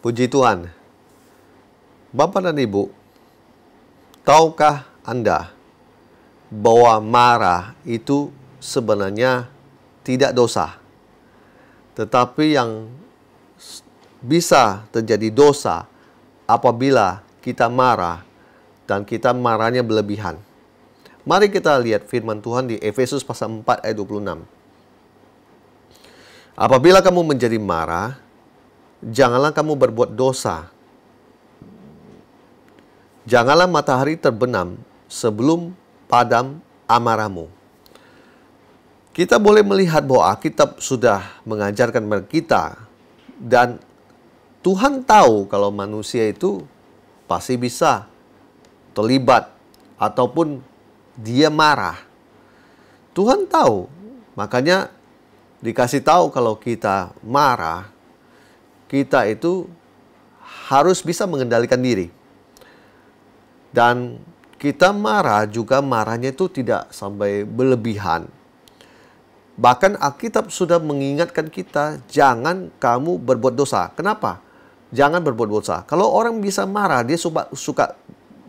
Puji Tuhan. Bapak dan Ibu, tahukah Anda bahwa marah itu sebenarnya tidak dosa? Tetapi yang bisa terjadi dosa apabila kita marah dan kita marahnya berlebihan. Mari kita lihat firman Tuhan di Efesus pasal 4 ayat 26. Apabila kamu menjadi marah, janganlah kamu berbuat dosa. Janganlah matahari terbenam sebelum padam amarahmu. Kita boleh melihat bahwa Alkitab sudah mengajarkan kepada kita, dan Tuhan tahu kalau manusia itu pasti bisa terlibat ataupun dia marah. Tuhan tahu, makanya dikasih tahu kalau kita marah, kita itu harus bisa mengendalikan diri. Dan kita marah juga, marahnya itu tidak sampai berlebihan. Bahkan Alkitab sudah mengingatkan kita, jangan kamu berbuat dosa. Kenapa? Jangan berbuat dosa. Kalau orang bisa marah, dia suka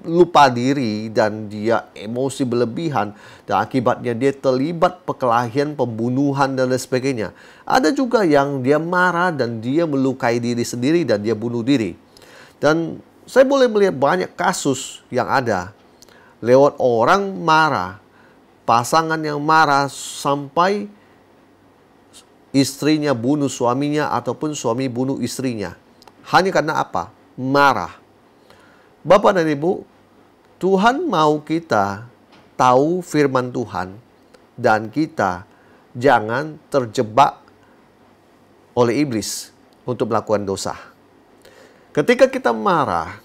lupa diri dan dia emosi berlebihan, dan akibatnya dia terlibat perkelahian, pembunuhan dan lain sebagainya. Ada juga yang dia marah dan dia melukai diri sendiri dan dia bunuh diri. Dan saya boleh melihat banyak kasus yang ada lewat orang marah, pasangan yang marah sampai istrinya bunuh suaminya ataupun suami bunuh istrinya. Hanya karena apa? Marah. Bapak dan Ibu, Tuhan mau kita tahu firman Tuhan dan kita jangan terjebak oleh iblis untuk melakukan dosa. Ketika kita marah,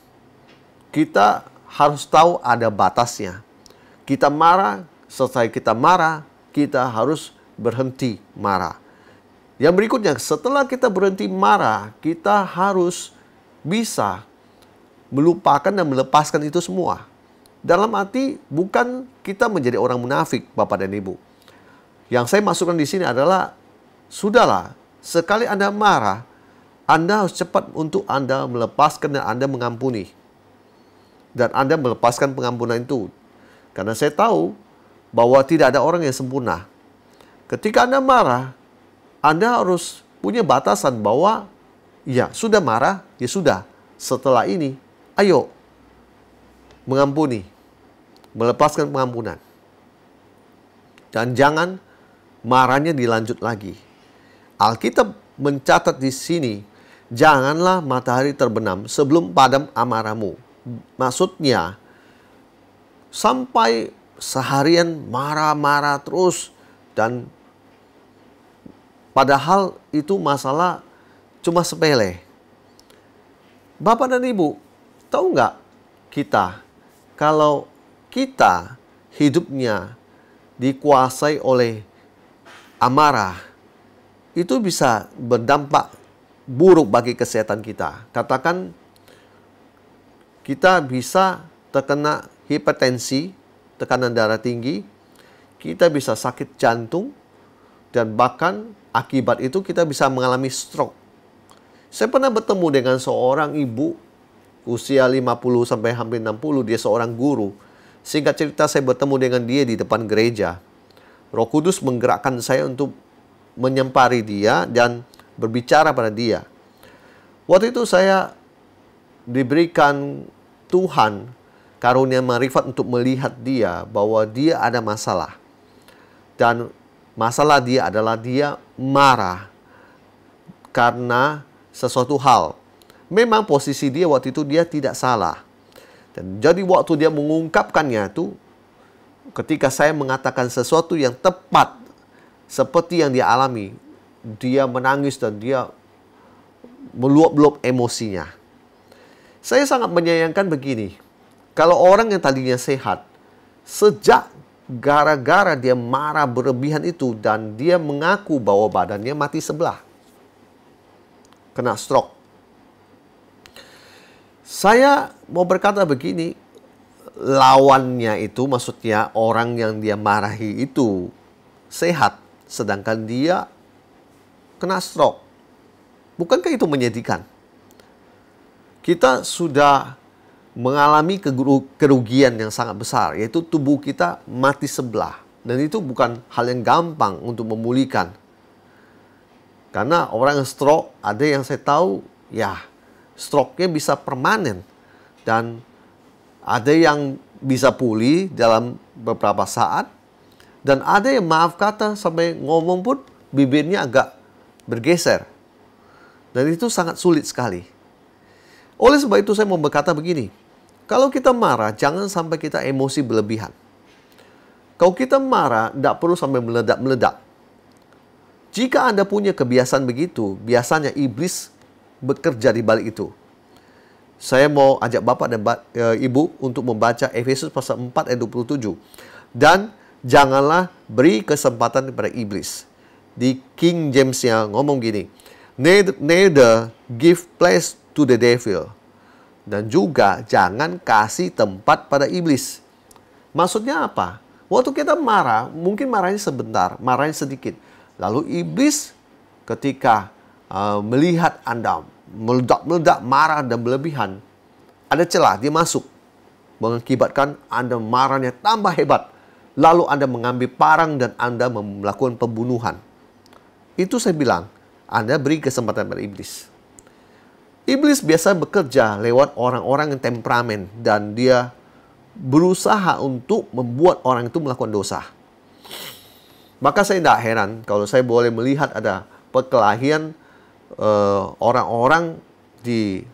kita harus tahu ada batasnya. Kita marah, selesai kita marah, kita harus berhenti marah. Yang berikutnya, setelah kita berhenti marah, kita harus bisa melupakan dan melepaskan itu semua. Dalam arti bukan kita menjadi orang munafik, Bapak dan Ibu. Yang saya masukkan di sini adalah, sudahlah, sekali Anda marah, Anda harus cepat untuk Anda melepaskan dan Anda mengampuni. Dan Anda melepaskan pengampunan itu. Karena saya tahu bahwa tidak ada orang yang sempurna. Ketika Anda marah, Anda harus punya batasan bahwa, ya sudah marah, ya sudah. Setelah ini, ayo mengampuni, melepaskan pengampunan. Dan jangan marahnya dilanjut lagi. Alkitab mencatat di sini, janganlah matahari terbenam sebelum padam amarahmu. Maksudnya, sampai seharian marah-marah terus, dan padahal itu masalah cuma sepele. Bapak dan Ibu, tahu nggak kita, kalau kita hidupnya dikuasai oleh amarah, itu bisa berdampak buruk bagi kesehatan kita. Katakan kita bisa terkena hipertensi, tekanan darah tinggi, kita bisa sakit jantung, dan bahkan akibat itu kita bisa mengalami stroke. Saya pernah bertemu dengan seorang ibu usia 50 sampai hampir 60, dia seorang guru. Singkat cerita, saya bertemu dengan dia di depan gereja. Roh Kudus menggerakkan saya untuk menyempari dia dan berbicara pada dia. Waktu itu saya diberikan Tuhan karunia marifat untuk melihat dia bahwa dia ada masalah. Dan masalah dia adalah dia marah karena sesuatu hal. Memang posisi dia waktu itu dia tidak salah. Dan jadi waktu dia mengungkapkannya itu, ketika saya mengatakan sesuatu yang tepat seperti yang dia alami, dia menangis dan dia meluap-luap emosinya. Saya sangat menyayangkan begini, kalau orang yang tadinya sehat, sejak gara-gara dia marah berlebihan itu dan dia mengaku bahwa badannya mati sebelah, kena stroke. Saya mau berkata begini, lawannya itu, maksudnya orang yang dia marahi itu sehat, sedangkan dia kena stroke. Bukankah itu menyedihkan? kita sudah mengalami kerugian yang sangat besar, yaitu tubuh kita mati sebelah. Dan itu bukan hal yang gampang untuk memulihkan. Karena orang yang stroke, ada yang saya tahu, ya, stroke-nya bisa permanen. Dan ada yang bisa pulih dalam beberapa saat. Dan ada yang maaf kata sampai ngomong pun bibirnya agak bergeser. Dan itu sangat sulit sekali. Oleh sebab itu saya mau berkata begini. Kalau kita marah, jangan sampai kita emosi berlebihan. Kalau kita marah, tidak perlu sampai meledak-meledak. Jika Anda punya kebiasaan begitu, biasanya iblis bekerja di balik itu. Saya mau ajak Bapak dan Ibu untuk membaca Efesus pasal 4 ayat 27. Dan janganlah beri kesempatan kepada iblis. Di King James-nya ngomong gini, neither give place to the devil. Dan juga jangan kasih tempat pada iblis. Maksudnya apa? Waktu kita marah, mungkin marahnya sebentar, marahnya sedikit. Lalu iblis ketika melihat Anda meledak-meledak, marah dan berlebihan, ada celah, dia masuk. Mengakibatkan Anda marahnya tambah hebat. Lalu Anda mengambil parang dan Anda melakukan pembunuhan. Itu saya bilang, Anda beri kesempatan pada iblis. Iblis biasa bekerja lewat orang-orang yang temperamen dan dia berusaha untuk membuat orang itu melakukan dosa. Maka saya tidak heran kalau saya boleh melihat ada perkelahian orang-orang di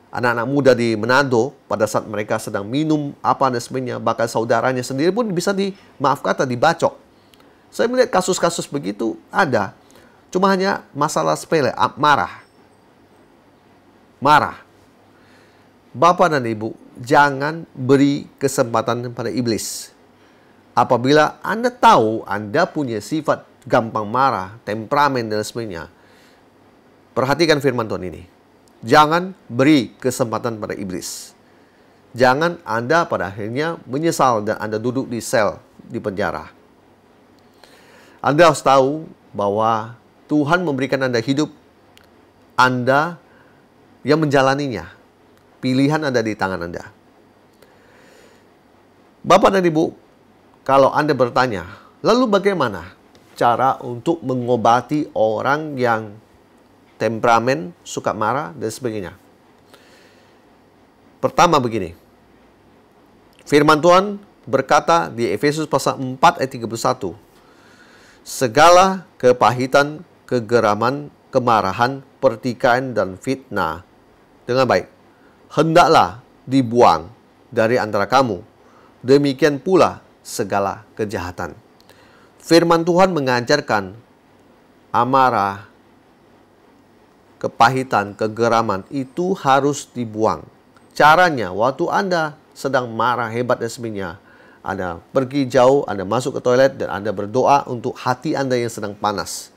anak-anak muda di Manado pada saat mereka sedang minum apa dan sebagainya, bahkan saudaranya sendiri pun bisa maaf kata dibacok. Saya melihat kasus-kasus begitu ada, cuma hanya masalah sepele, marah. Bapak dan Ibu, jangan beri kesempatan pada iblis. Apabila Anda tahu Anda punya sifat gampang marah, temperamen dan sebagainya, perhatikan firman Tuhan ini. Jangan beri kesempatan pada iblis. Jangan Anda pada akhirnya menyesal dan Anda duduk di sel, di penjara. Anda harus tahu bahwa Tuhan memberikan Anda hidup, Anda yang menjalaninya. Pilihan ada di tangan Anda. Bapak dan Ibu, kalau Anda bertanya, lalu bagaimana cara untuk mengobati orang yang temperamen, suka marah, dan sebagainya? Pertama begini. Firman Tuhan berkata di Efesus pasal 4 ayat 31. Segala kepahitan, kegeraman, kemarahan, pertikaian, dan fitnah dengan baik hendaklah dibuang dari antara kamu. Demikian pula segala kejahatan. Firman Tuhan mengajarkan amarah, kepahitan, kegeraman itu harus dibuang. Caranya, waktu Anda sedang marah hebat dan sebagainya, Anda pergi jauh, Anda masuk ke toilet dan Anda berdoa untuk hati Anda yang sedang panas.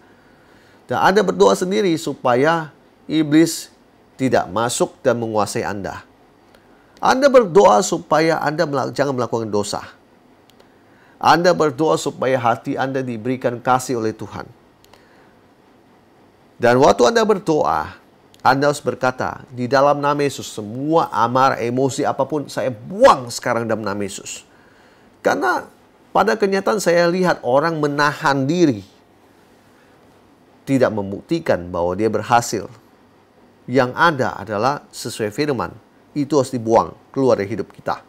Dan Anda berdoa sendiri supaya iblis tidak masuk dan menguasai Anda. Anda berdoa supaya Anda jangan melakukan dosa. Anda berdoa supaya hati Anda diberikan kasih oleh Tuhan. Dan waktu Anda berdoa, Anda harus berkata, di dalam nama Yesus, semua amarah, emosi apapun, saya buang sekarang dalam nama Yesus. Karena pada kenyataan saya lihat orang menahan diri, tidak membuktikan bahwa dia berhasil. Yang ada adalah sesuai firman, itu harus dibuang keluar dari hidup kita.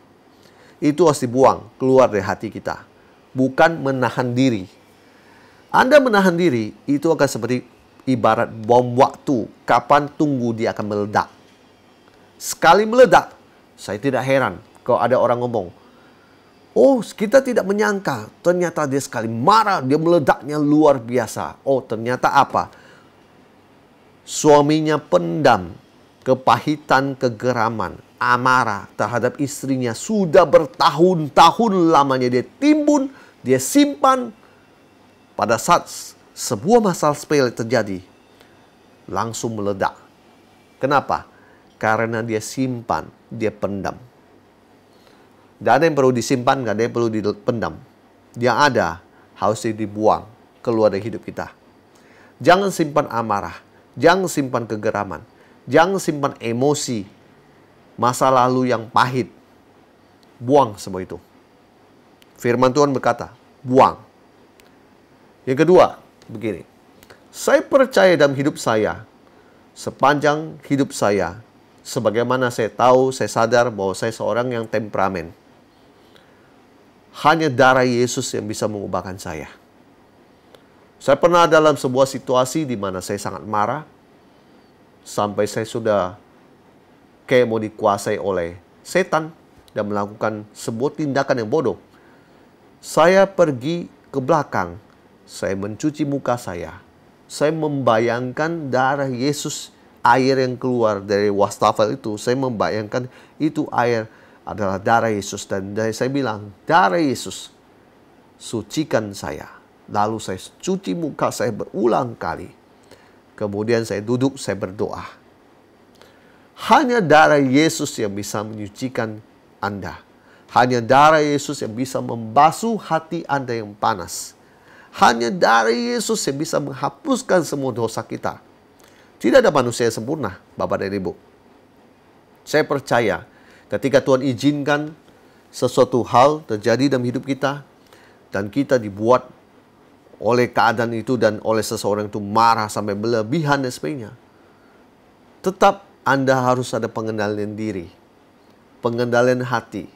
Itu harus dibuang keluar dari hati kita. Bukan menahan diri. Anda menahan diri, itu akan seperti ibarat bom waktu. Kapan tunggu dia akan meledak. Sekali meledak, saya tidak heran kalau ada orang ngomong, oh, kita tidak menyangka. Ternyata dia sekali marah, dia meledaknya luar biasa. Oh, ternyata apa? Suaminya pendam kepahitan, kegeraman, amarah terhadap istrinya. Sudah bertahun-tahun lamanya dia timbun, dia simpan. Pada saat sebuah masalah sepele terjadi, langsung meledak. Kenapa? Karena dia simpan, dia pendam. Tidak ada yang perlu disimpan, tidak ada yang perlu dipendam. Yang ada harus dibuang keluar dari hidup kita. Jangan simpan amarah, jangan simpan kegeraman, jangan simpan emosi masa lalu yang pahit. Buang semua itu. Firman Tuhan berkata, buang. Yang kedua, begini. Saya percaya dalam hidup saya, sepanjang hidup saya, sebagaimana saya tahu, saya sadar bahwa saya seorang yang temperamen. Hanya darah Yesus yang bisa mengubahkan saya. Saya pernah dalam sebuah situasi di mana saya sangat marah, sampai saya sudah kayak mau dikuasai oleh setan dan melakukan sebuah tindakan yang bodoh. Saya pergi ke belakang, saya mencuci muka saya membayangkan darah Yesus, air yang keluar dari wastafel itu, saya membayangkan itu air adalah darah Yesus. Dan saya bilang, darah Yesus, sucikan saya. Lalu saya cuci muka saya berulang kali. Kemudian saya duduk, saya berdoa. Hanya darah Yesus yang bisa menyucikan Anda. Hanya darah Yesus yang bisa membasuh hati Anda yang panas. Hanya darah Yesus yang bisa menghapuskan semua dosa kita. Tidak ada manusia yang sempurna, Bapak dan Ibu. Saya percaya ketika Tuhan izinkan sesuatu hal terjadi dalam hidup kita, dan kita dibuat oleh keadaan itu dan oleh seseorang itu marah sampai berlebihan dan sebagainya, tetap Anda harus ada pengendalian diri, pengendalian hati.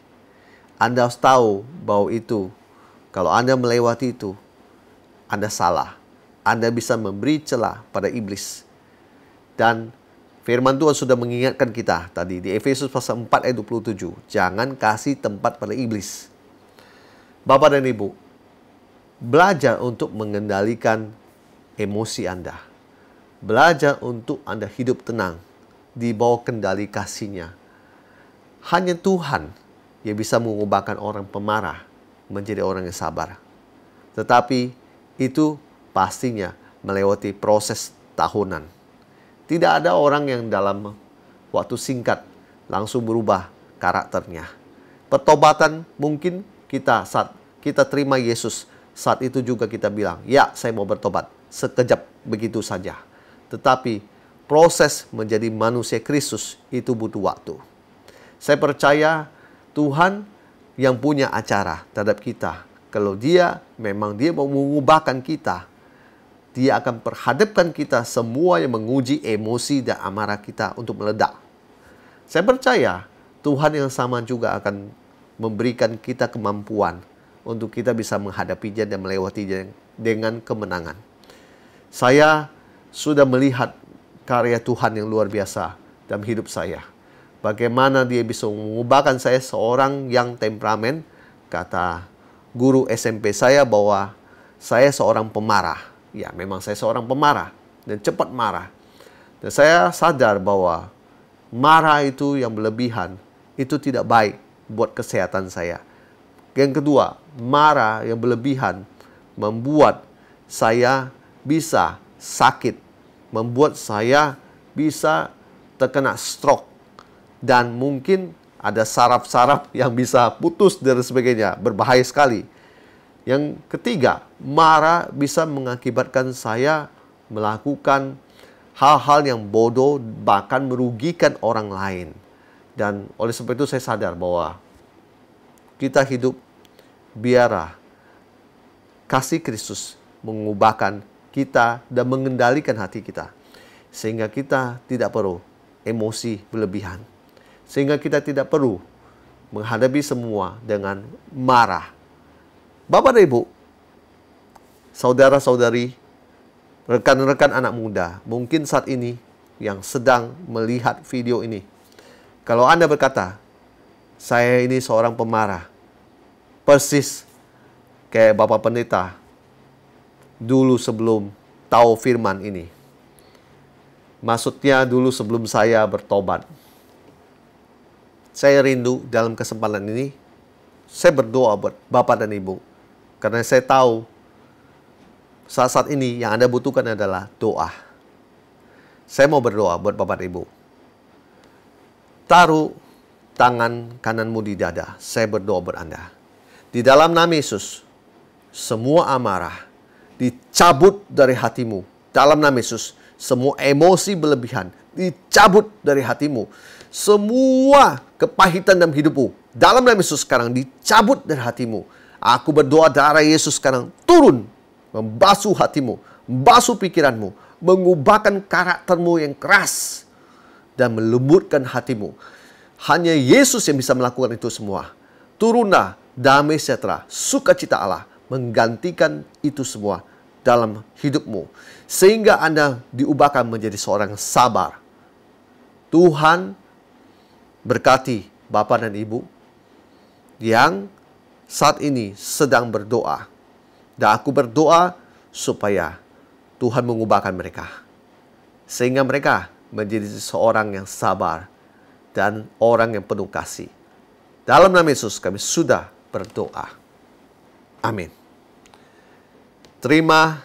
Anda harus tahu bahwa itu, kalau Anda melewati itu, Anda salah. Anda bisa memberi celah pada iblis. Dan firman Tuhan sudah mengingatkan kita tadi di Efesus pasal 4 ayat 27. Jangan kasih tempat pada iblis. Bapak dan Ibu, belajar untuk mengendalikan emosi Anda. Belajar untuk Anda hidup tenang di bawah kendali kasih-Nya. Hanya Tuhan yang bisa mengubahkan orang pemarah menjadi orang yang sabar. Tetapi itu pastinya melewati proses tahunan. Tidak ada orang yang dalam waktu singkat langsung berubah karakternya. Pertobatan mungkin saat kita terima Yesus, saat itu juga kita bilang, ya saya mau bertobat. Sekejap begitu saja. Tetapi proses menjadi manusia Kristus itu butuh waktu. Saya percaya Tuhan yang punya acara terhadap kita. Kalau memang dia mau mengubahkan kita, dia akan perhadapkan kita semua yang menguji emosi dan amarah kita untuk meledak. Saya percaya Tuhan yang sama juga akan memberikan kita kemampuan untuk kita bisa menghadapinya dan melewatinya dengan kemenangan. Saya sudah melihat karya Tuhan yang luar biasa dalam hidup saya. Bagaimana dia bisa mengubahkan saya seorang yang temperamen. Kata guru SMP saya bahwa saya seorang pemarah. Ya, memang saya seorang pemarah dan cepat marah. Dan saya sadar bahwa marah itu yang berlebihan itu tidak baik buat kesehatan saya. Yang kedua, marah yang berlebihan membuat saya bisa sakit, membuat saya bisa terkena stroke, dan mungkin ada saraf-saraf yang bisa putus dan sebagainya. Berbahaya sekali. Yang ketiga, marah bisa mengakibatkan saya melakukan hal-hal yang bodoh, bahkan merugikan orang lain. Dan oleh sebab itu saya sadar bahwa kita hidup biarlah kasih Kristus mengubahkan kita dan mengendalikan hati kita. Sehingga kita tidak perlu emosi berlebihan. Sehingga kita tidak perlu menghadapi semua dengan marah. Bapak dan Ibu, saudara-saudari, rekan-rekan anak muda, mungkin saat ini yang sedang melihat video ini. Kalau Anda berkata, saya ini seorang pemarah, persis kayak Bapak Pendeta dulu sebelum tahu firman ini. Maksudnya dulu sebelum saya bertobat. Saya rindu dalam kesempatan ini, saya berdoa buat Bapak dan Ibu. Karena saya tahu saat-saat ini yang Anda butuhkan adalah doa. Saya mau berdoa buat Bapak dan Ibu. Taruh tangan kananmu di dada. Saya berdoa buat Anda. Di dalam nama Yesus, semua amarah dicabut dari hatimu. Dalam nama Yesus, semua emosi berlebihan dicabut dari hatimu. Semua kepahitan dalam hidupmu, dalam nama Yesus sekarang dicabut dari hatimu. Aku berdoa darah Yesus sekarang turun, membasuh hatimu, membasuh pikiranmu, mengubahkan karaktermu yang keras, dan melembutkan hatimu. Hanya Yesus yang bisa melakukan itu semua. Turunlah damai sejahtera, sukacita Allah, menggantikan itu semua dalam hidupmu. Sehingga Anda diubahkan menjadi seorang yang sabar. Tuhan berkati Bapak dan Ibu yang saat ini sedang berdoa. Dan aku berdoa supaya Tuhan mengubahkan mereka. Sehingga mereka menjadi seorang yang sabar dan orang yang penuh kasih. Dalam nama Yesus kami sudah berdoa. Amin. Terima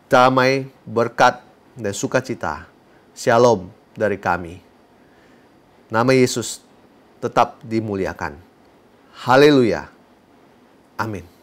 damai, berkat, dan sukacita. Shalom dari kami. Nama Yesus tetap dimuliakan. Haleluya. Amin.